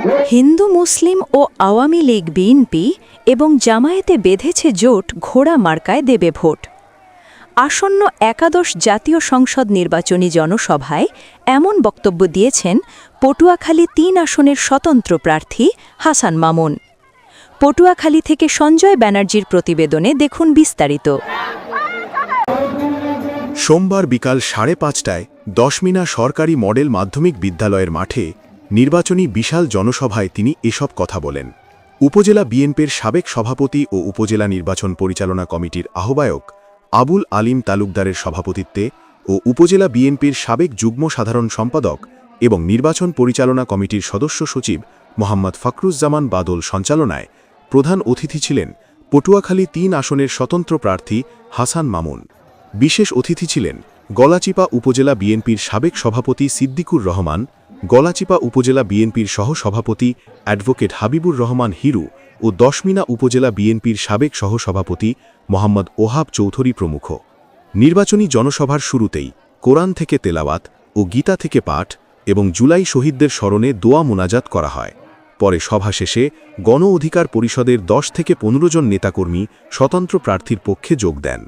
হিন্দু মুসলিম ও Awami League BNP এবং জামায়াতে বেঁধেছে জোট ঘোড়া মার্কায় দেবে ভোট। আসন্ন একাদশ জাতীয় সংসদ নির্বাচনী জনসভায় এমন বক্তব্য দিয়েছেন পটুয়াখালী ৩ আসনের স্বতন্ত্র প্রার্থী হাসান মামুন। পটুয়াখালী থেকে সঞ্জয় ব্যানার্জির প্রতিবেদনে দেখুন বিস্তারিত। সোমবার বিকাল ৫:৩০টায় দশমিনা সরকারি মডেল মাধ্যমিক বিদ্যালয়ের মাঠে নির্বাচনী বিশাল জনসভায় তিনি এসব কথা বলেন। উপজেলা বিএনপির সাবেক সভাপতি ও উপজেলা নির্বাচন পরিচালনা কমিটির আহ্বায়ক আবুল আলিম তালুকদারের সভাপতিত্বে ও উপজেলা বিএনপির সাবেক যুগ্ম সাধারণ সম্পাদক এবং নির্বাচন পরিচালনা কমিটির সদস্য সচিব মোহাম্মদ ফখরুজ্জামান বাদল সঞ্চালনায় প্রধান অতিথি ছিলেন পটুয়াখালী ৩ আসনের স্বতন্ত্র প্রার্থী হাসান মামুন। বিশেষ অতিথি ছিলেন গলাচিপা উপজেলা বিএনপির সাবেক সভাপতি সিদ্দিকুর রহমান, গলাচিপা উপজেলা বিএনপির সহসভাপতি অ্যাডভোকেট হাবিবুর রহমান হিরু ও দশমিনা উপজেলা বিএনপির সাবেক সহসভাপতি মোহাম্মদ ওহাব চৌধুরী প্রমুখ। নির্বাচনী জনসভার শুরুতেই কোরআন থেকে তেলাওয়াত ও গীতা থেকে পাঠ এবং জুলাই শহীদদের স্মরণে দোয়া মোনাজাত করা হয়। পরে সভা শেষে গণ অধিকার পরিষদের ১০ থেকে ১৫ জন নেতাকর্মী স্বতন্ত্র প্রার্থীর পক্ষে যোগ দেন।